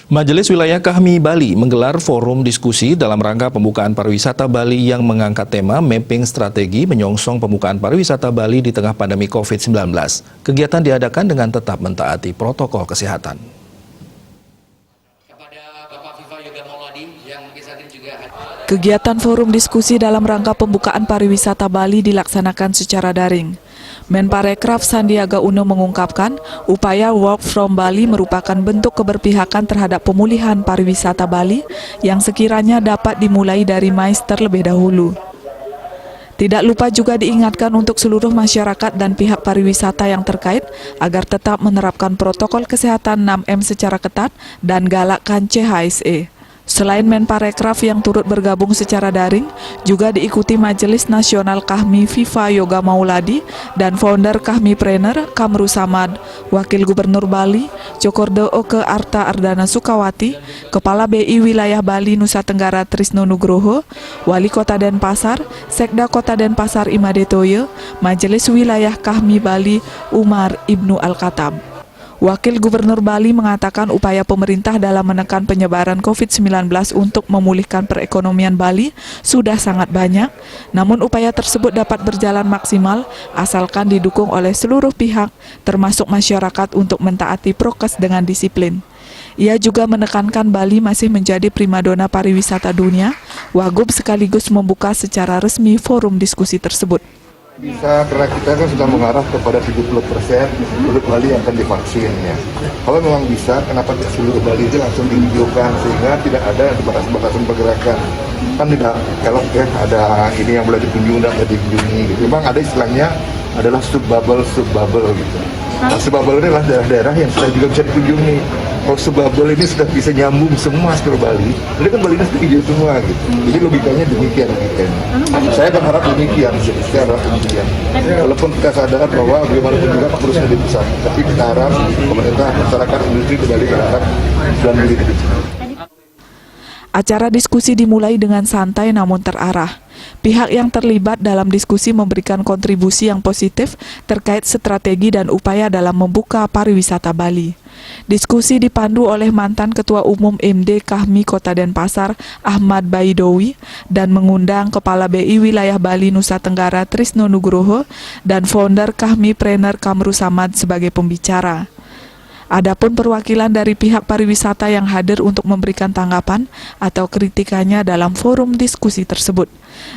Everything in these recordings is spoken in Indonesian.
Majelis Wilayah Kahmi Bali menggelar forum diskusi dalam rangka pembukaan pariwisata Bali yang mengangkat tema mapping strategi menyongsong pembukaan pariwisata Bali di tengah pandemi COVID-19. Kegiatan diadakan dengan tetap mentaati protokol kesehatan. Kegiatan forum diskusi dalam rangka pembukaan pariwisata Bali dilaksanakan secara daring. Menparekraf Sandiaga Uno mengungkapkan, upaya Work from Bali merupakan bentuk keberpihakan terhadap pemulihan pariwisata Bali yang sekiranya dapat dimulai dari MICE terlebih dahulu. Tidak lupa juga diingatkan untuk seluruh masyarakat dan pihak pariwisata yang terkait agar tetap menerapkan protokol kesehatan 6M secara ketat dan galakkan CHSE. Selain Menparekraf yang turut bergabung secara daring, juga diikuti Majelis Nasional Kahmi Viva Yoga Mauladi dan founder Kahmipreneur Kamru Samad, Wakil Gubernur Bali, Cokordo Oke Arta Ardana Sukawati, Kepala BI Wilayah Bali Nusa Tenggara Trisno Nugroho, Wali Kota Denpasar, Sekda Kota Denpasar Imade Toyo, Majelis Wilayah Kahmi Bali Umar Ibnu Al-Khattab. Wakil Gubernur Bali mengatakan upaya pemerintah dalam menekan penyebaran COVID-19 untuk memulihkan perekonomian Bali sudah sangat banyak, namun upaya tersebut dapat berjalan maksimal asalkan didukung oleh seluruh pihak, termasuk masyarakat untuk mentaati prokes dengan disiplin. Ia juga menekankan Bali masih menjadi primadona pariwisata dunia, Wagub sekaligus membuka secara resmi forum diskusi tersebut. Bisa, karena kita kan sudah mengarah kepada 70% penduduk Bali yang akan divaksin ya. Kalau memang bisa, kenapa seluruh Bali itu langsung dihijaukan sehingga tidak ada batasan pergerakan. Kan tidak kelok ya, ada ini yang boleh dikunjungi dan tidak dikunjungi gitu. Memang ada istilahnya adalah sub-bubble gitu. Nah, sub-bubble ini adalah daerah-daerah yang sudah juga bisa dikunjungi. Kalau sub-bubble ini sudah bisa nyambung semua seluruh Bali, ini kan Bali ini sudah hijau semua gitu. Jadi logikanya demikian. Saya berharap demikian, walaupun kita sadar bahwa bagaimanapun juga harus ada pusat, tapi kita harap pemerintah, masyarakat, industri kembali berharap dan begitu. Acara diskusi dimulai dengan santai namun terarah. Pihak yang terlibat dalam diskusi memberikan kontribusi yang positif terkait strategi dan upaya dalam membuka pariwisata Bali. Diskusi dipandu oleh mantan Ketua Umum MD Kahmi Kota Denpasar, Ahmad Baidowi, dan mengundang Kepala BI Wilayah Bali Nusa Tenggara Trisno Nugroho dan founder Kahmipreneur Kamru Samad sebagai pembicara. Adapun perwakilan dari pihak pariwisata yang hadir untuk memberikan tanggapan atau kritikannya dalam forum diskusi tersebut.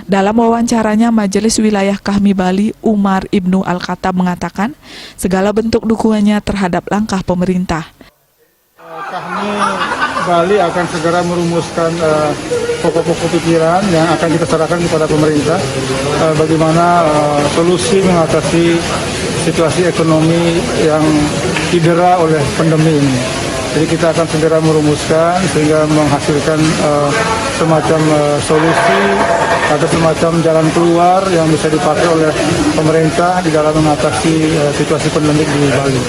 Dalam wawancaranya, Majelis Wilayah Kahmi Bali Umar Ibnu Al-Khattab mengatakan segala bentuk dukungannya terhadap langkah pemerintah. Kahmi Bali akan segera merumuskan pokok-pokok pikiran yang akan kita serahkan kepada pemerintah bagaimana solusi mengatasi situasi ekonomi yang didera oleh pandemi ini. Jadi kita akan segera merumuskan sehingga menghasilkan semacam solusi atau semacam jalan keluar yang bisa dipakai oleh pemerintah di dalam mengatasi situasi pandemi di Bali.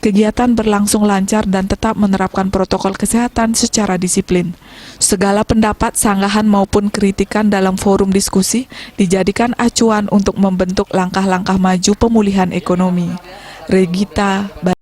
Kegiatan berlangsung lancar dan tetap menerapkan protokol kesehatan secara disiplin. Segala pendapat, sanggahan maupun kritikan dalam forum diskusi dijadikan acuan untuk membentuk langkah-langkah maju pemulihan ekonomi. Regita